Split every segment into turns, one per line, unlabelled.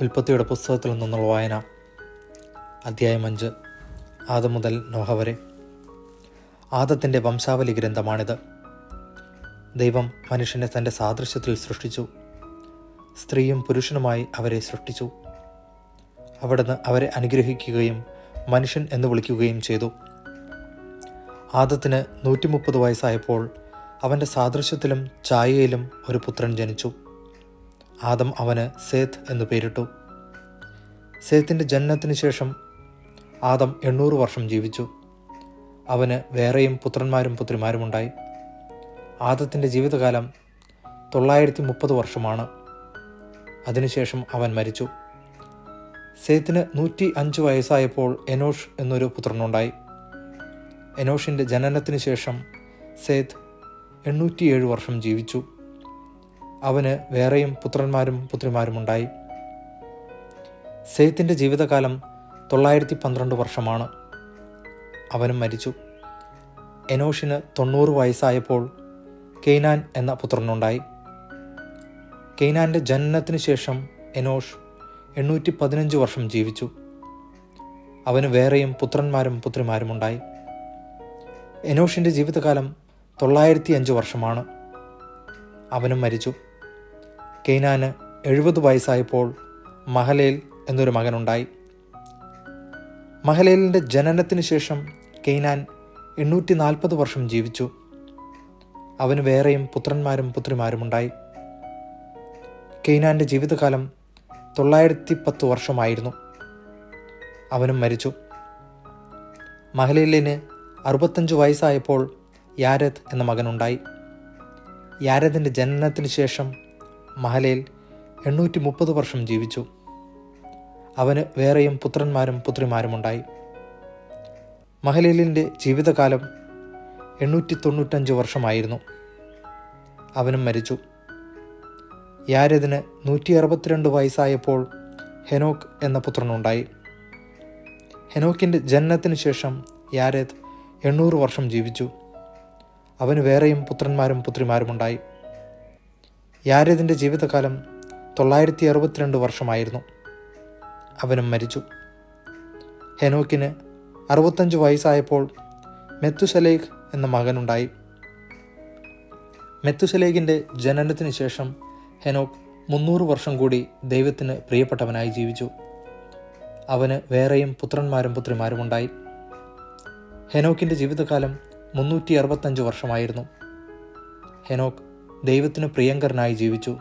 ഉൽപ്പത്തിയുടെ പുസ്തകത്തിൽ നിന്നുള്ള വായന. അധ്യായം 5. ആദം മുതൽ നോഹ വരെ. ആദത്തിൻ്റെ വംശാവലി ഗ്രന്ഥമാണിത്. ദൈവം മനുഷ്യനെ തൻ്റെ സാദൃശ്യത്തിൽ സൃഷ്ടിച്ചു. സ്ത്രീയും പുരുഷനുമായി അവരെ സൃഷ്ടിച്ചു. അവിടുന്ന് അവരെ അനുഗ്രഹിക്കുകയും മനുഷ്യൻ എന്ന് വിളിക്കുകയും ചെയ്തു. ആദത്തിന് 130 വയസ്സായപ്പോൾ അവൻ്റെ സാദൃശ്യത്തിലും ഛായയിലും ഒരു പുത്രൻ ജനിച്ചു. ആദം അവന് സേത്ത് എന്നു പേരിട്ടു. സേത്തിൻ്റെ ജനനത്തിന് ശേഷം ആദം 800 വർഷം ജീവിച്ചു. അവന് വേറെയും പുത്രന്മാരും പുത്രിമാരുമുണ്ടായി. ആദത്തിൻ്റെ ജീവിതകാലം 930 വർഷമാണ്. അതിനുശേഷം അവൻ മരിച്ചു. സേത്തിന് 105 വയസ്സായപ്പോൾ എനോഷ് എന്നൊരു പുത്രനുണ്ടായി. എനോഷിൻ്റെ ജനനത്തിന് ശേഷം സേത്ത് 807 വർഷം ജീവിച്ചു. അവന് വേറെയും പുത്രന്മാരും പുത്രിമാരുമുണ്ടായി. സേത്തിൻ്റെ ജീവിതകാലം 912 വർഷമാണ്. അവനും മരിച്ചു. എനോഷിന് 90 വയസ്സായപ്പോൾ കെയ്നാൻ എന്ന പുത്രനുണ്ടായി. കെയ്നാൻ്റെ ജനനത്തിന് ശേഷം എനോഷ് 815 വർഷം ജീവിച്ചു. അവന് വേറെയും പുത്രന്മാരും പുത്രിമാരുമുണ്ടായി. എനോഷിൻ്റെ ജീവിതകാലം 905 വർഷമാണ്. അവനും മരിച്ചു. കെയ്നാന് 70 വയസ്സായപ്പോൾ മഹലേൽ എന്നൊരു മകനുണ്ടായി. മഹലേലിൻ്റെ ജനനത്തിന് ശേഷം കെയ്നാൻ 840 വർഷം ജീവിച്ചു. അവന് വേറെയും പുത്രന്മാരും പുത്രിമാരുമുണ്ടായി. കെയ്നാൻ്റെ ജീവിതകാലം 910 വർഷമായിരുന്നു. അവനും മരിച്ചു. മഹലേലിന് 65 വയസ്സായപ്പോൾ യാരെദ് എന്ന മകനുണ്ടായി. യാരെദിൻ്റെ ജനനത്തിന് ശേഷം മഹലേൽ 830 വർഷം ജീവിച്ചു. അവന് വേറെയും പുത്രന്മാരും പുത്രിമാരുമുണ്ടായി. മഹലേലിൻ്റെ ജീവിതകാലം 895 വർഷമായിരുന്നു. അവനും മരിച്ചു. യാരെദിന് 162 വയസ്സായപ്പോൾ ഹെനോക്ക് എന്ന പുത്രനുണ്ടായി. ഹെനോക്കിൻ്റെ ജനനത്തിന് ശേഷം യാരെദ് 800 വർഷം ജീവിച്ചു. അവന് വേറെയും പുത്രന്മാരും പുത്രിമാരുമുണ്ടായി. യാരെദിൻ്റെ ജീവിതകാലം 962 വർഷമായിരുന്നു. അവനും മരിച്ചു. ഹെനോക്കിന് 65 വയസ്സായപ്പോൾ മെത്തുശലേഖ് എന്ന മകനുണ്ടായി. മെത്തുശലേഖിൻ്റെ ജനനത്തിന് ശേഷം ഹെനോക്ക് 300 വർഷം കൂടി ദൈവത്തിന് പ്രിയപ്പെട്ടവനായി ജീവിച്ചു. അവന് വേറെയും പുത്രന്മാരും പുത്രിമാരുമുണ്ടായി. ഹെനോക്കിൻ്റെ ജീവിതകാലം 365 വർഷമായിരുന്നു. ഹെനോക്ക് ദൈവത്തിന് പ്രിയങ്കരനായി ജീവിച്ചു.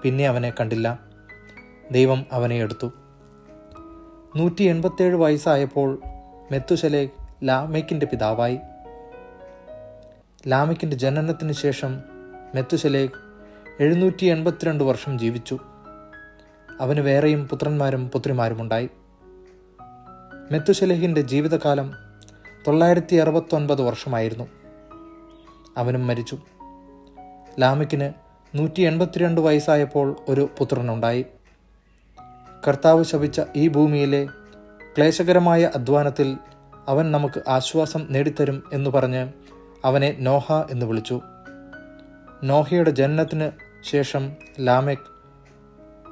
പിന്നെ അവനെ കണ്ടില്ല. ദൈവം അവനെ എടുത്തു. 187 വയസ്സായപ്പോൾ മെത്തുശലേഖ് ലാമെക്കിൻ്റെ പിതാവായി. ലാമെക്കിൻ്റെ ജനനത്തിന് ശേഷം മെത്തുശലേഖ് 782 വർഷം ജീവിച്ചു. അവന് വേറെയും പുത്രന്മാരും പുത്രിമാരുമുണ്ടായി. മെത്തുശലേഖിൻ്റെ ജീവിതകാലം 969 വർഷമായിരുന്നു. അവനും മരിച്ചു. ലാമെക്കിന് 182 വയസ്സായപ്പോൾ ഒരു പുത്രനുണ്ടായി. കർത്താവ് ശപിച്ച ഈ ഭൂമിയിലെ ക്ലേശകരമായ അധ്വാനത്തിൽ അവൻ നമുക്ക് ആശ്വാസം നേടിത്തരും എന്നു പറഞ്ഞ് അവനെ നോഹ എന്ന് വിളിച്ചു. നോഹയുടെ ജനനത്തിന് ശേഷം ലാമെക്ക്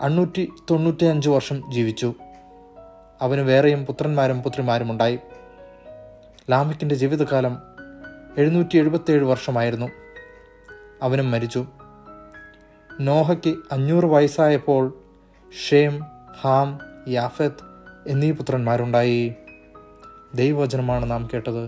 595 വർഷം ജീവിച്ചു. അവന് വേറെയും പുത്രന്മാരും പുത്രിമാരുമുണ്ടായി. ലാമെക്കിൻ്റെ ജീവിതകാലം 777 വർഷമായിരുന്നു. അവനും മരിച്ചു. നോഹയ്ക്ക് 500 വയസ്സായപ്പോൾ ഷേം, ഹാം, യാഫെത്ത് എന്നീ പുത്രന്മാരുണ്ടായി. ദൈവവചനമാണ് നാം കേട്ടത്.